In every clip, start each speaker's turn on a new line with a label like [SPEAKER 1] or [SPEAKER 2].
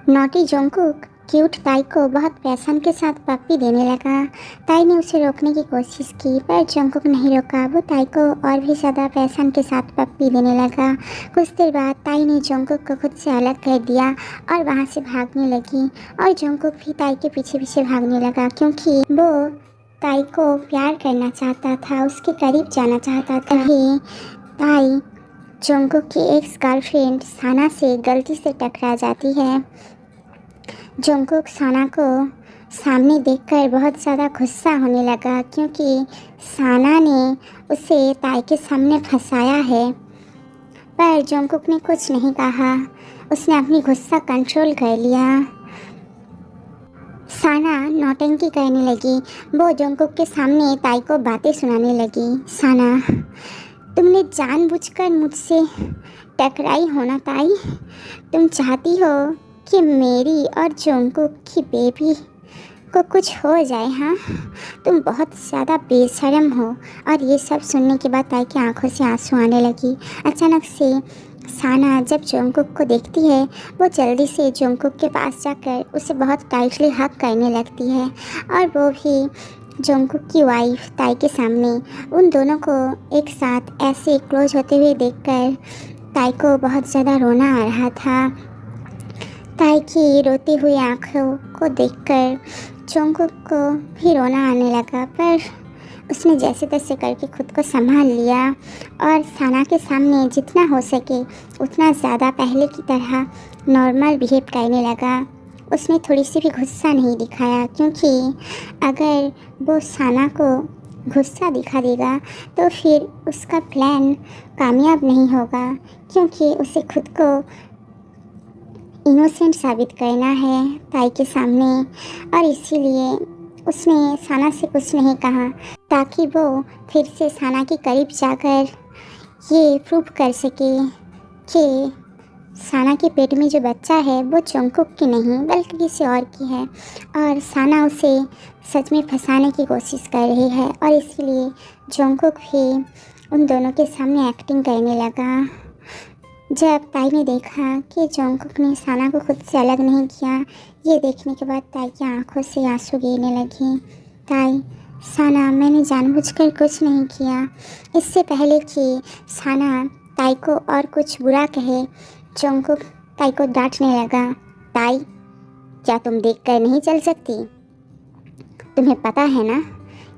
[SPEAKER 1] Naughty Jungkook cute ताई को बहुत पैशन के साथ पप्पी देने लगा। ताई ने उसे रोकने की कोशिश की पर जोंगकुक नहीं रोका। वो ताई को और भी ज़्यादा पैशन के साथ पप्पी देने लगा। कुछ देर बाद ताई ने जोंगकुक को खुद से अलग कर दिया और वहाँ से भागने लगी और जोंगकुक भी ताई के पीछे पीछे भागने लगा क्योंकि वो ताई को प्यार करना चाहता था, उसके करीब जाना चाहता था। ही ताई जोंगकुक की एक्स गर्लफ्रेंड साना से गलती से टकरा जाती है। जोंगकुक साना को सामने देखकर बहुत ज़्यादा गुस्सा होने लगा क्योंकि साना ने उसे ताई के सामने फंसाया है। पर जोंगकुक ने कुछ नहीं कहा, उसने अपनी गुस्सा कंट्रोल कर लिया। साना नौटंकी करने लगी। वो जोंगकुक के सामने ताई को बातें सुनाने लगी। साना, तुमने जानबूझकर मुझसे टकराई हो ना ताई? तुम चाहती हो कि मेरी और जोंगकुक की बेबी को कुछ हो जाए? हाँ, तुम बहुत ज़्यादा बेशर्म हो। और ये सब सुनने के बाद ताई की आंखों से आंसू आने लगी। अचानक से साना जब जोंगकुक को देखती है वो जल्दी से जोंगकुक के पास जाकर उसे बहुत टाइटली हग करने लगती है और वो भी जोंगकुक की वाइफ ताई के सामने। उन दोनों को एक साथ ऐसे क्लोज होते हुए देखकर ताई को बहुत ज़्यादा रोना आ रहा था। ताई की रोती हुई आंखों को देखकर जोंगकुक को भी रोना आने लगा पर उसने जैसे तैसे करके खुद को संभाल लिया और साना के सामने जितना हो सके उतना ज़्यादा पहले की तरह नॉर्मल बिहेव करने लगा। उसने थोड़ी सी भी गुस्सा नहीं दिखाया क्योंकि अगर वो साना को गुस्सा दिखा देगा तो फिर उसका प्लान कामयाब नहीं होगा क्योंकि उसे खुद को इनोसेंट साबित करना है ताई के सामने। और इसीलिए उसने साना से कुछ नहीं कहा ताकि वो फिर से साना के करीब जाकर ये प्रूव कर सके कि साना के पेट में जो बच्चा है वो जोंगकुक की नहीं बल्कि किसी और की है और साना उसे सच में फंसाने की कोशिश कर रही है। और इसीलिए जोंगकुक भी उन दोनों के सामने एक्टिंग करने लगा। जब ताई ने देखा कि जोंगकुक ने साना को खुद से अलग नहीं किया, ये देखने के बाद ताई की आंखों से आंसू गिरने लगे। ताई, साना, मैंने जानबूझकर कुछ नहीं किया। इससे पहले कि साना ताई को और कुछ बुरा कहे, जोंगकुक ताई को डांटने लगा। ताई, क्या तुम देखकर नहीं चल सकती? तुम्हें पता है ना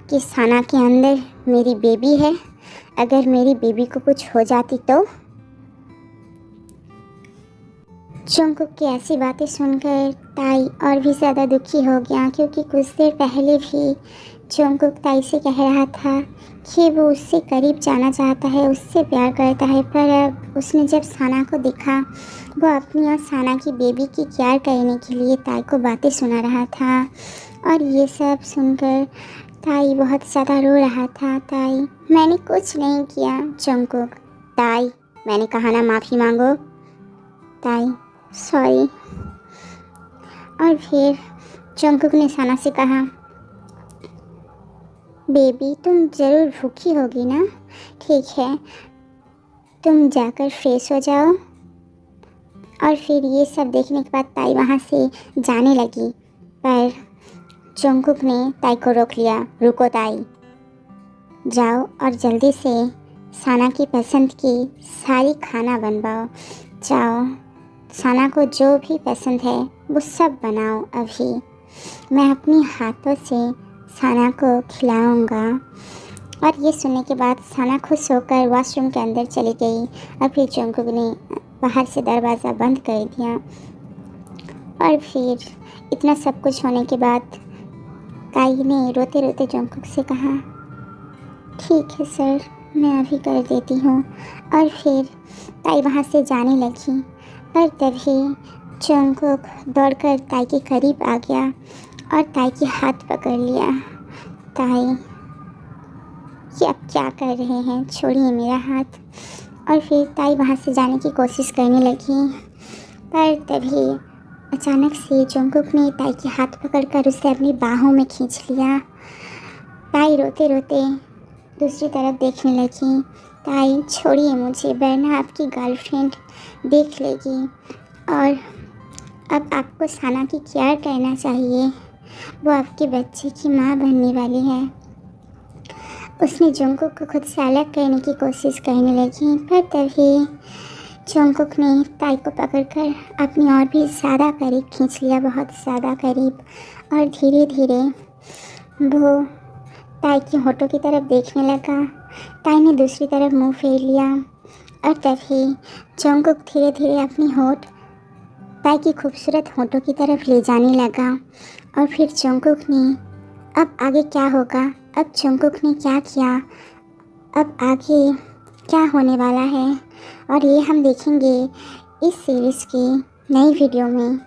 [SPEAKER 1] कि साना के अंदर मेरी बेबी है। अगर मेरी बेबी को कुछ हो जाती तो? जोंगकुक की ऐसी बातें सुनकर ताई और भी ज़्यादा दुखी हो गया क्योंकि कुछ देर पहले भी जोंगकुक ताई से कह रहा था कि वो उससे करीब जाना चाहता है, उससे प्यार करता है। पर अब उसने जब साना को देखा वो अपनी और साना की बेबी की केयर करने के लिए ताई को बातें सुना रहा था और ये सब सुनकर ताई बहुत ज़्यादा रो रहा था। ताई, मैंने कुछ नहीं किया। जोंगकुक, ताई, मैंने कहा ना माफ़ी मांगो। ताई, सॉरी। और फिर जोंगकुक ने साना से कहा, बेबी तुम ज़रूर भूखी होगी ना? ठीक है, तुम जाकर फ्रेश हो जाओ। और फिर ये सब देखने के बाद ताई वहाँ से जाने लगी पर जोंगकुक ने ताई को रोक लिया। रुको ताई, जाओ और जल्दी से साना की पसंद की सारी खाना बनवाओ। जाओ, साना को जो भी पसंद है वो सब बनाओ। अभी मैं अपनी हाथों से साना को खिलाऊंगा। और ये सुनने के बाद साना खुश होकर वॉशरूम के अंदर चली गई और फिर जोंगकुक ने बाहर से दरवाज़ा बंद कर दिया। और फिर इतना सब कुछ होने के बाद ताई ने रोते रोते जोंगकुक से कहा, ठीक है सर, मैं अभी कर देती हूँ। और फिर ताई वहाँ से जाने लगी पर तभी जोंगकुक दौड़कर ताई के करीब आ गया और ताई के हाथ पकड़ लिया। ताई, ये आप क्या कर रहे हैं? छोड़िए मेरा हाथ। और फिर ताई वहाँ से जाने की कोशिश करने लगी पर तभी अचानक से जोंगकुक ने ताई के हाथ पकड़कर उसे अपनी बाहों में खींच लिया। ताई रोते रोते दूसरी तरफ देखने लगी। ताई, छोड़िए मुझे, वरना आपकी गर्लफ्रेंड देख लेगी और अब आपको साना की केयर करना चाहिए। वो आपके बच्चे की माँ बनने वाली है। उसने जंगकुक को खुद से अलग करने की कोशिश करने लगी, पर तभी जंगकुक ने ताई को पकड़कर अपनी और भी ज़्यादा करीब खींच लिया, बहुत ज़्यादा करीब। और धीरे धीरे वो ताई की होठों की तरफ देखने लगा। ताई ने दूसरी तरफ मुंह फेर लिया और तभी जंगकुक धीरे धीरे अपनी होठ ताई की खूबसूरत होठों की तरफ ले जाने लगा। और फिर जंगकुक ने, अब आगे क्या होगा, अब जंगकुक ने क्या किया, अब आगे क्या होने वाला है, और ये हम देखेंगे इस सीरीज़ की नई वीडियो में।